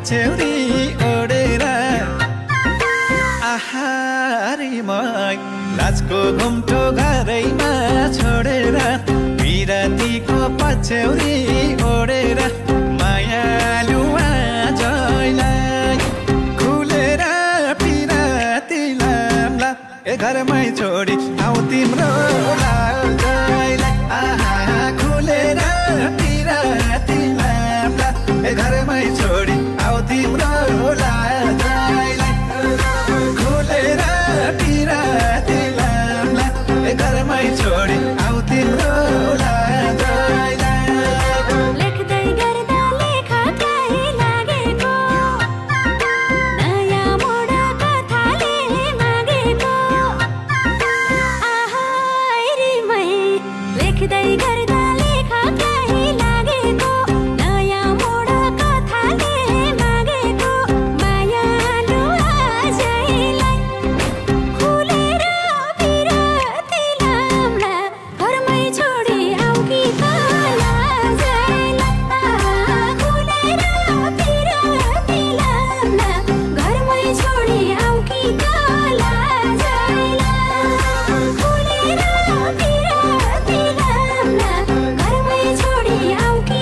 पछ्यौरी ओडेर आहारीमै लाजको घुम्टो घरैमा छोडेर विरतीको पछ्यौरी ओडेर मायालु आजैलाई खुलेर पिराती लाम्ला ए घरमै छोडी आऊ तिम्रो लाजैलाई आहा खुलेर पिराती लाम्ला ए घरमै छोडी आऊ तिम्रो लाजैलाई खुलेर पिराती लाम्ला ए घरमै छोडी आऊ तिम्रो लाजैलाई लेख्दै गर्दा लेखा कहीँ लागेको नयाँ मोड कथाले मागेको आहारीमै लेख्दै गर्दा लेखा कहीँ लागेको नयाँ मोड कथाले मागेको मायालु आजैलाई खुलेर पिराती लाम्ला घरमै छोडी आऊ कि लाजैलाई खुलेर पिराती लाम्ला घरमै छोडी आऊ कि लाजैलाई खुलेर पिराती लाम्ला घरमै छोडी आऊ कि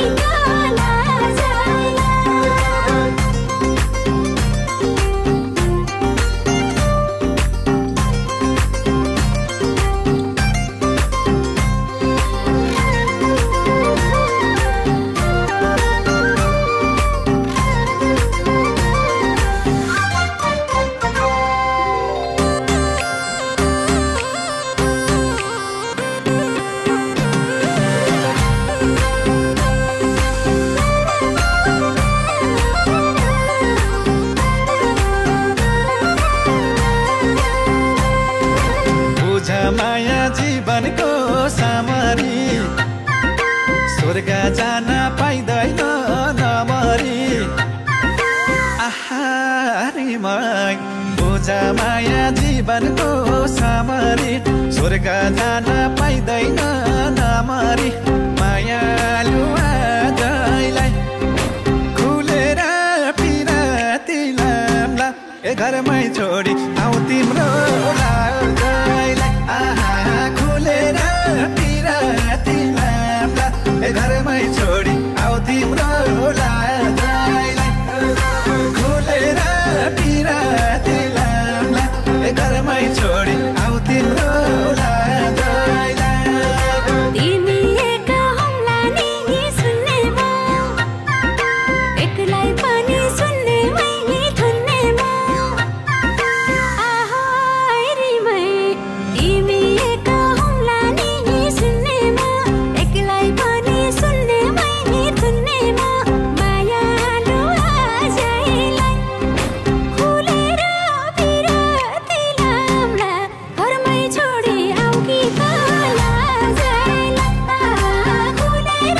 बुझ माया जीवनको सामरी स्वर्ग जान पाइँदैन नमरी आहारीमै बुझ माया जीवनको सामरी स्वर्ग जान पाइँदैन नमरी मायालु आजैलाई खुलेर पिराती लाम्ला ए घरमै छोडी आऊ तिम्रो लाजैलाई आहा खुलेर पिराती लाम्ला ए घरमै छोडी आऊ तिम्रो लाजैलाई खुलेर पिराती लाम्ला ए घरमै छोडी आऊ तिम्रो लाजैलाई तिमी एक हमला नि सुन्ने म एकलाई पनि सुन्ने मै थुन्ने म आहारीमै तिमी एक हमला नि सुन्ने म एकलाई पनि सुन्ने मै थुन्ने म मायालु आजैलाई खुलेर पिराती लाम्ला घरमै छोडी आऊ कि लाजैलाई खुलेर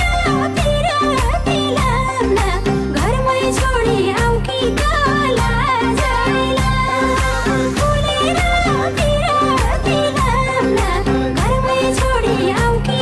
पिराती लाम्ला घरमै छोडी आऊ कि लाजैलाई खुलेर पिराती लाम्ला घरमै छोडी आऊ कि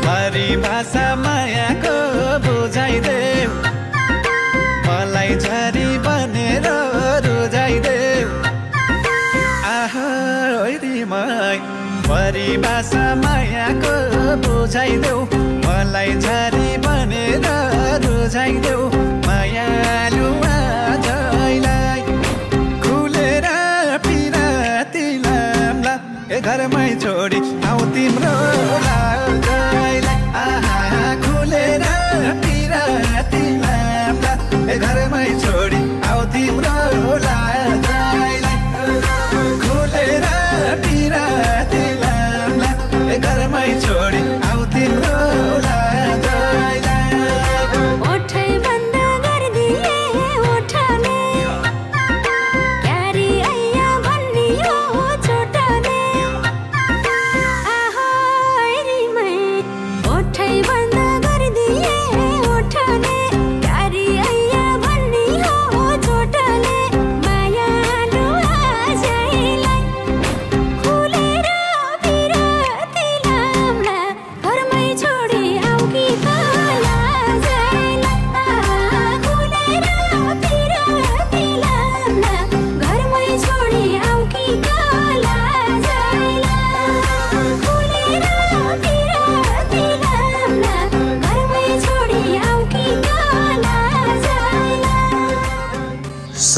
परिभाषा मायाको बुझाइदेऊ मलाई झरी बनेर रुझाइदेऊ आहारीमै परिभाषा मायाको बुझाइदेऊ मलाई झरी बनेर रुझाइदेऊ मायालु आजैलाई खुलेर पिराती लाम्ला ए घरमै छोडी आऊ तिम्रो लाजैलाई आहा खुलेर पिराती लाम्ला ए घरमै छोडी आऊ तिम्रो लाजैलाई खुलेर पिराती लाम्ला ए घरमै छोडी आऊ तिम्रो लाजैलाई ओठै बन्द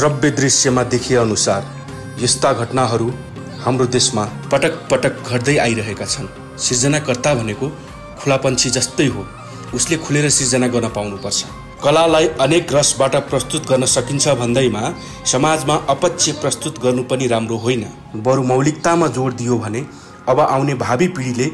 श्रव्य दृश्यमा देखिए अनुसार यस्ता घटनाहरू हाम्रो देशमा पटक पटक घट्दै आइरहेका छन्। सृजनाकर्ता भनेको खुलापन्छी जस्तै हो, उसले खुलेर सृजना गर्न पाउनुपर्छ। कलालाई अनेक रसबाट प्रस्तुत गर्न सकिन्छ भन्दैमा समाजमा अपच्य प्रस्तुत गर्नु पनि राम्रो होइन। बरु मौलिकतामा जोड दियो भने अब आउने भावी पिँढीले